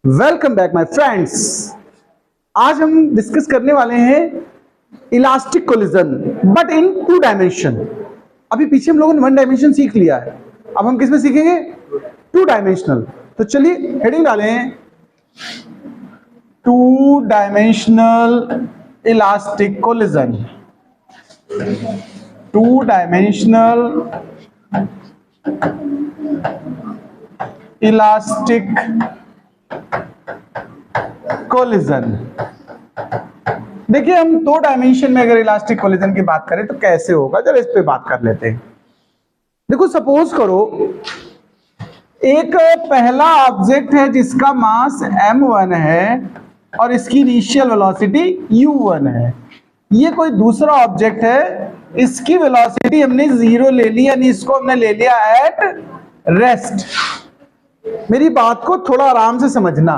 Welcome back my friends. आज हम discuss करने वाले हैं elastic collision but in 2 dimension. अभी पीछे हम लोगों ने 1 डायमेंशन सीख लिया है, अब हम किस में सीखेंगे? 2 डायमेंशनल। तो चलिए हेडिंग डालें, 2 dimensional elastic collision. 2 dimensional elastic collision. देखिए, हम 2 डायमेंशन में अगर इलास्टिक कोलिजन की बात करें तो कैसे होगा, जरा इस पे बात कर लेते हैं। देखो, सपोज करो एक पहला ऑब्जेक्ट है जिसका मास m1 है और इसकी इनिशियल वेलोसिटी u1 है। ये कोई दूसरा ऑब्जेक्ट है, इसकी वेलोसिटी हमने 0 ले ली, यानी इसको हमने ले लिया एट रेस्ट। मेरी बात को थोड़ा आराम से समझना।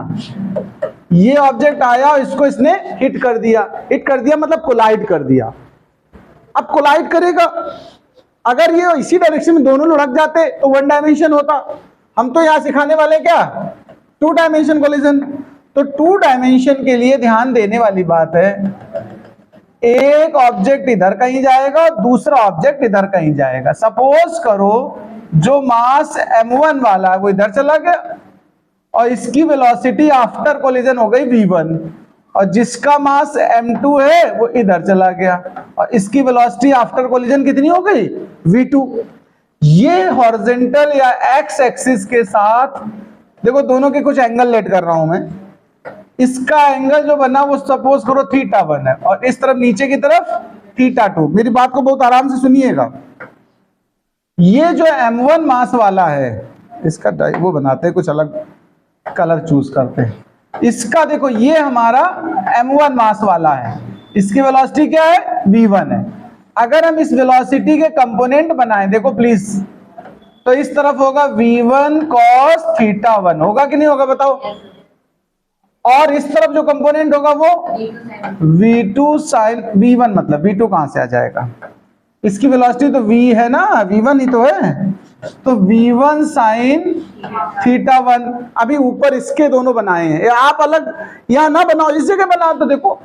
ये ऑब्जेक्ट आया और इसको इसने हिट कर दिया मतलब कोलाइड कर दिया। अब कोलाइड करेगा, अगर ये इसी डायरेक्शन में दोनों लुढ़क जाते तो 1 डायमेंशन होता। हम तो यहां सिखाने वाले क्या, 2 डायमेंशन कोलिजन। तो 2 डायमेंशन के लिए ध्यान देने वाली बात है, एक ऑब्जेक्ट इधर कहीं जाएगा और दूसरा ऑब्जेक्ट इधर कहीं जाएगा। सपोज करो जो मास m1 वाला है वो इधर चला गया और इसकी वेलोसिटी आफ्टर कोलिजन हो गई v1, और जिसका मास m2 है वो इधर चला गया और इसकी वेलोसिटी आफ्टर कोलिजन कितनी हो गई? v2। ये हॉरिजॉन्टल या एक्स एक्सिस के साथ, देखो दोनों के कुछ एंगल लेट कर रहा हूं मैं। इसका एंगल जो बना वो सपोज करो θ1 है और इस तरफ नीचे की तरफ θ2। मेरी बात को बहुत आराम से सुनिएगा। ये जो m1 मास वाला है, इसका वो बनाते हैं, कुछ अलग कलर चूज करते हैं। इसका देखो, ये हमारा m1 मास वाला है, इसकी वेलोसिटी क्या है? v1 है। अगर हम इस वेलोसिटी के कंपोनेंट बनाएं, देखो प्लीज, तो इस तरफ होगा v1 cos θ1, होगा कि नहीं होगा बताओ? और इस तरफ जो कंपोनेंट होगा वो v2 sin v1, मतलब v2 कहां से आ जाएगा? इसकी वेलोसिटी तो v है ना, v1 ही तो है, तो v1 sin θ1। अभी ऊपर इसके दोनों बनाए हैं, आप अलग यहां ना बनाओ, इस जगह बनाओ। तो देखो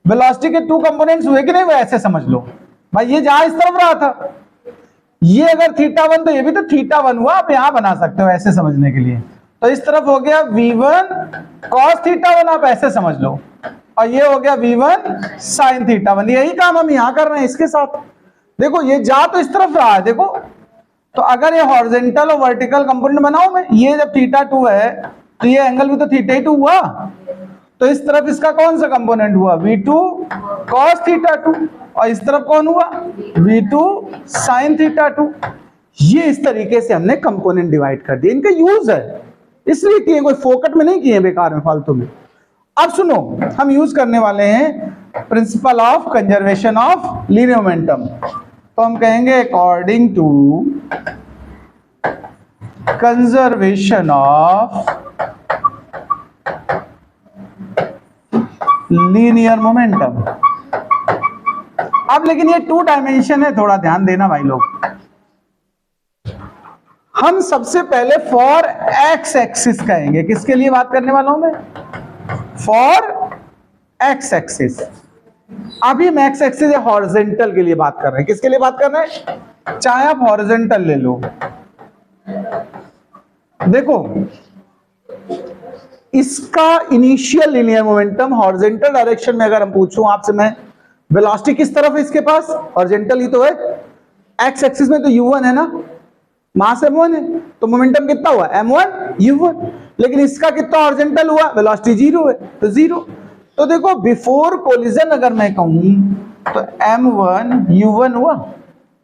वेलोसिटी के 2 कंपोनेंट्स हुए कि नहीं, वो ऐसे समझ लो भाई। ये जहां इस तरफ रहा था, ये अगर θ1 तो ये भी तो θ1 हुआ। आप यहां बना सकते हो ऐसे समझने के लिए। तो इस तरफ हो गया v1 cos θ1, आप ऐसे समझ लो, और ये हो गया v1 sin θ1। यही काम हम यहां कर रहे हैं इसके साथ। देखो ये जा तो इस तरफ रहा है, देखो। तो अगर ये हॉरिजॉन्टल और वर्टिकल कंपोनेंट बनाऊं मैं, ये जब θ2 है तो ये एंगल भी तो θ2 हुआ। तो इस तरफ इसका कौन सा कंपोनेंट हुआ? v2 cos θ2, और इस तरफ कौन हुआ? v2 sin θ2। ये इस तरीके से हमने कंपोनेंट डिवाइड कर दिए। इनका यूज है, इसलिए किए, कोई फोकट में नहीं किए बेकार में, फालतू में। अब सुनो, हम यूज करने वाले हैं principle of conservation of linear momentum. तो हम कहेंगे according to conservation of linear momentum. अब लेकिन ये 2 डायमेंशन है, थोड़ा ध्यान देना भाई लोग। हम सबसे पहले फॉर एक्स एक्सिस कहेंगे। किसके लिए बात करने वाला हूं मैं? For x axis. अभी हम एक्स एक्सिस या हॉरिजॉन्टल के लिए बात कर रहे हैं। किसके लिए बात कर रहे हैं? चाहे आप हॉरिजॉन्टल ले लो। देखो, इसका initial linear momentum horizontal direction में अगर हम पूछूं आपसे मैं, वेलोसिटी किस तरफ है इसके पास? हॉरिजॉन्टल ही तो है। एक्स एक्सिस में तो u1 है ना, मास m1 है, तो मोमेंटम कितना हुआ? m1 u1। लेकिन इसका कितना हॉरिजॉन्टल हुआ? वेलोसिटी 0 है, तो 0। तो देखो, बिफोर कोलिजन अगर मैं कहूं तो m1 u1 हुआ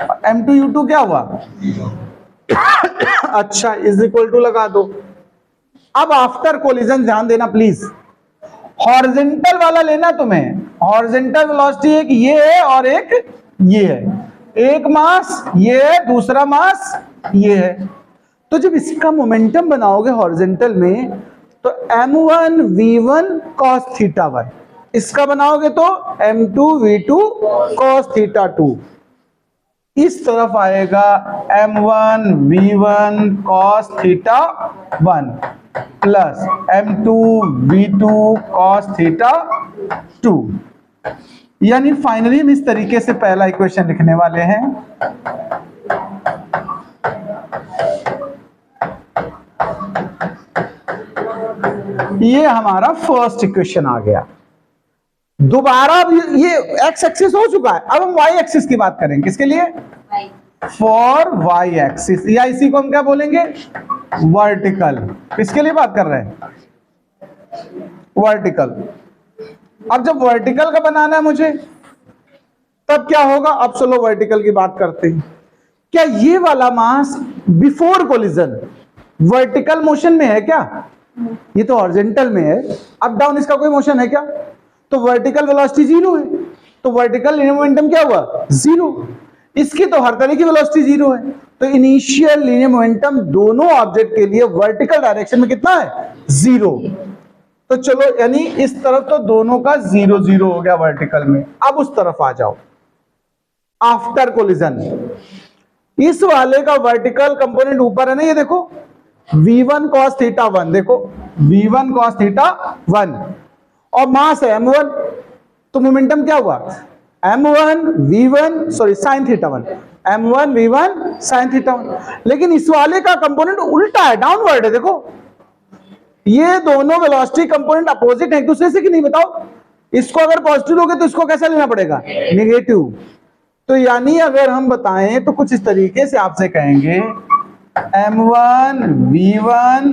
और m2 u2 क्या हुआ? अच्छा, इज इक्वल टू लगा दो। अब आफ्टर कोलिजन ध्यान देना प्लीज, हॉरिजॉन्टल वाला लेना तुम्हें। हॉरिजॉन्टल वेलोसिटी एक ये है और एक ये है। एक मास ये है, दूसरा मास ये है। तो जब इसका मोमेंटम बनाओगे हॉरिजॉन्टल में तो m1 v1 cos θ1, इसका बनाओगे तो m2 v2 cos θ2। इस तरफ आएगा m1 v1 cos theta 1 plus m2 v2 cos theta 2। यानी फाइनली हम इस तरीके से पहला इक्वेशन लिखने वाले हैं। ये हमारा फर्स्ट इक्वेशन आ गया। दोबारा ये एक्स एक्सिस हो चुका है, अब हम वाई एक्सिस की बात करेंगे। किसके लिए? फॉर वाई एक्सिस, या इसी को हम क्या बोलेंगे? वर्टिकल। किसके लिए बात कर रहे हैं? वर्टिकल। अब जब वर्टिकल का बनाना है मुझे, तब क्या होगा? अब चलो वर्टिकल की बात करते हैं। क्या ये वाला मास बिफोर कोलिजन वर्टिकल मोशन में है क्या? ये तो हॉरिजॉन्टल में है। अप डाउन इसका कोई मोशन है क्या? तो वर्टिकल वेलोसिटी जीरो है, तो वर्टिकल लीनियर मोमेंटम क्या हुआ? जीरो। इसकी तो हर तरह की वेलोसिटी जीरो है, तो इनिशियल लीनियर मोमेंटम दोनों ऑब्जेक्ट के लिए वर्टिकल डायरेक्शन में कितना है? जीरो। तो चलो, यानी इस तरफ तो दोनों का जीरो जीरो हो गया वर्टिकल में। अब उस तरफ आ जाओ, आफ्टर कोलिजन। इस वाले का वर्टिकल कंपोनेंट ऊपर है ना, ये देखो v1 cos थीटा 1, देखो v1 cos थीटा 1 और मास है m1, तो मोमेंटम क्या हुआ? m1 v1 sorry sin theta 1, m1 v1 sin theta 1। लेकिन इस वाले का कंपोनेंट उल्टा है, डाउनवर्ड है। देखो ये दोनों वेलोसिटी कंपोनेंट अपोजिट है एक दूसरे से कि नहीं? बताओ। इसको अगर पॉजिटिव लोगे तो इसको कैसा लेना पड़ेगा? नेगेटिव। तो यानी अगर हम बताएं तो कुछ इस तरीके से आपसे कहेंगे m1 v1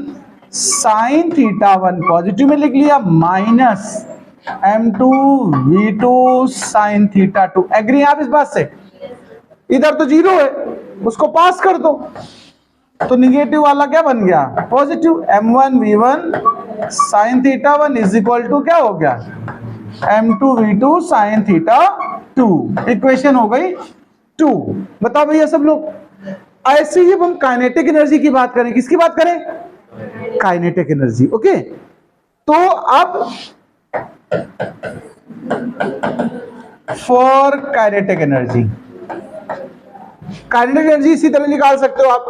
sin theta 1 positive में लिख लिया, minus m2 v2 sin theta 2। Agree आप इस बात से? इधर तो जीरो है, उसको पास कर दो, तो निगेटिव वाला क्या बन गया? Positive. m1 v1 sin theta 1 is equal to क्या हो गया? m2 v2 sin theta 2। Equation हो गई 2। बताओ भैया सब लोग। ऐसे ही हम काइनेटिक एनर्जी की बात करें। किसकी बात करें? Kinetic energy. ओके, तो अब for kinetic energy, kinetic energy इसी तरह निकाल सकते हो आप।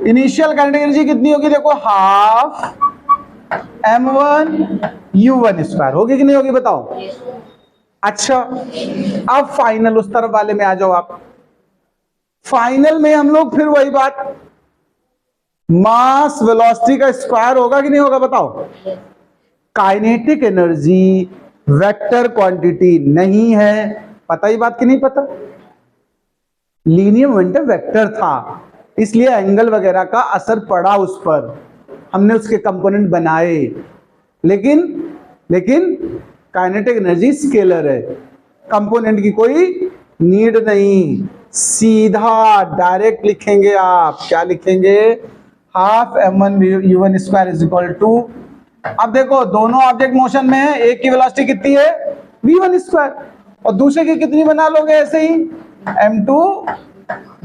इनिशियल काइनेटिक एनर्जी कितनी होगी? देखो हाफ m1 u1 स्क्वायर होगी कि नहीं होगी? बताओ। अच्छा, अब फाइनल उस तरफ वाले में आ जाओ आप। फाइनल में हम लोग फिर वही बात, मास वेलोसिटी का स्क्वायर होगा कि नहीं होगा? बताओ। काइनेटिक एनर्जी वेक्टर क्वांटिटी नहीं है, पता ही बात कि नहीं पता? लीनियर मोमेंटम वेक्टर था, इसलिए एंगल वगैरह का असर पड़ा उस पर, हमने उसके कंपोनेंट बनाए। लेकिन काइनेटिक एनर्जी स्केलर है, कंपोनेंट की कोई नीड नहीं। सीधा डायरेक्ट लिखेंगे आप। क्या लिखेंगे? Half m1 u1 square is equal to, अब देखो दोनों ऑब्जेक्ट मोशन में है, एक की वेलोसिटी कितनी है? v1 स्क्वायर, और दूसरे की कितनी बना लोगे ऐसे ही? m2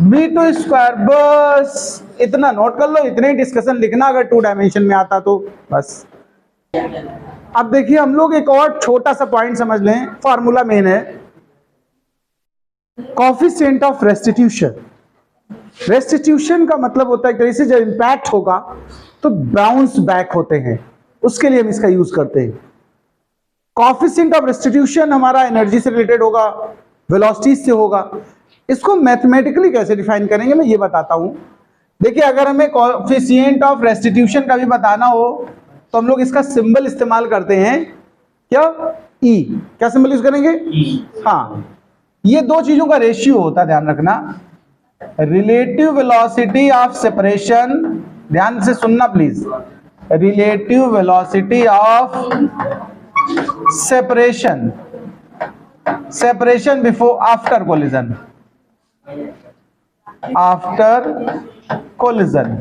v2 square. बस इतना नोट कर लो, इतने ही डिस्कशन लिखना अगर 2 डायमेंशन में आता तो बस। अब देखिए हम लोग एक और छोटा सा पॉइंट समझ लें, फॉर्मूला मेन है, कोएफिशिएंट ऑफ रेस्टिट्यूशन। रेस्टिट्यूशन का मतलब होता है कि जब इंपैक्ट होगा तो बाउंस बैक होते हैं, उसके लिए हम इसका यूज करते हैं। कोएफिशिएंट ऑफ रेस्टिट्यूशन हमारा एनर्जी से रिलेटेड होगा, वेलोसिटी से होगा। इसको मैथमेटिकली कैसे डिफाइन करेंगे मैं ये बताता हूं। देखिए अगर हमें कोएफिशिएंट ऑफ रेस्टिट्यूशन का भी बताना हो तो हम लोग इसका सिंबल इस्तेमाल करते हैं, क्या? ई। क्या सिंबल यूज करेंगे? ई। हाँ, ये दो चीजों का रेशियो होता है, ध्यान रखना। रिलेटिव वेलोसिटी ऑफ सेपरेशन, ध्यान से सुनना please, relative velocity of separation, separation before after collision, after collision.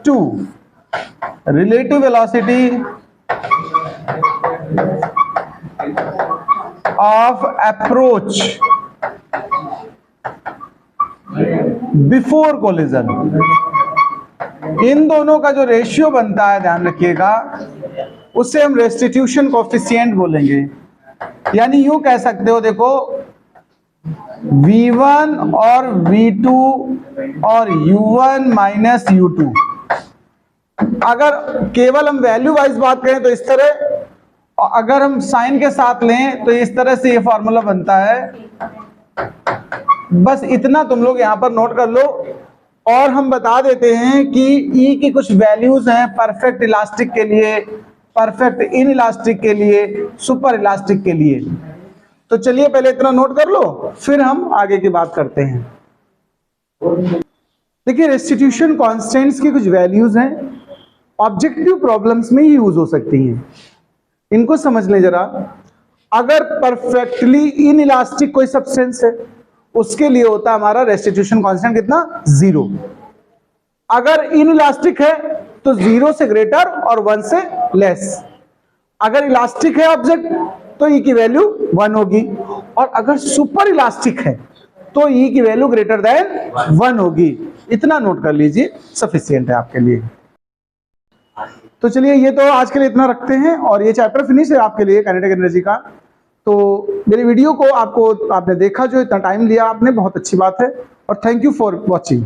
2 relative velocity of approach before collision. इन दोनों का जो रेशियो बनता है, ध्यान रखिएगा, उसे हम रेस्टिट्यूशन कोएफिशिएंट बोलेंगे। यानी यूं कह सकते हो, देखो V1 और V2 और U1 माइनस U2, अगर केवल हम वैल्यू वाइज बात करें तो इस तरह, और अगर हम साइन के साथ लें तो इस तरह से ये फॉर्मूला बनता है। बस इतना तुम लोग यहां पर नोट कर लो। और हम बता देते हैं कि E की कुछ वैल्यूज हैं परफेक्ट इलास्टिक के लिए, परफेक्ट इन इलास्टिक के लिए, सुपर इलास्टिक के लिए। तो चलिए पहले इतना नोट कर लो, फिर हम आगे की बात करते हैं। देखिए रेस्टिट्यूशन कांस्टेंट्स की कुछ वैल्यूज हैं, ऑब्जेक्टिव प्रॉब्लम्स में ही यूज हो सकती हैं। इनको समझ लें जरा। अगर परफेक्टली इन इलास्टिक कोई सब्सटेंस है, उसके लिए होता है हमारा रेस्टिट्यूशन कांस्टेंट कितना, 0। अगर इन इलास्टिक है तो 0 से ग्रेटर और 1 से लेस। अगर इलास्टिक है ऑब्जेक्ट तो E की वैल्यू 1 होगी, और अगर सुपर इलास्टिक है तो E की वैल्यू ग्रेटर देन 1 होगी। इतना नोट कर लीजिए, सफिशिएंट है आपके लिए। तो चलिए ये तो आज के लिए इतना रखते हैं, और ये चैप्टर फिनिश है आपके लिए काइनेटिक एनर्जी का। तो मेरी वीडियो को आपने देखा, जो इतना टाइम लिया आपने, बहुत अच्छी बात है, और थैंक यू फॉर वॉचिंग।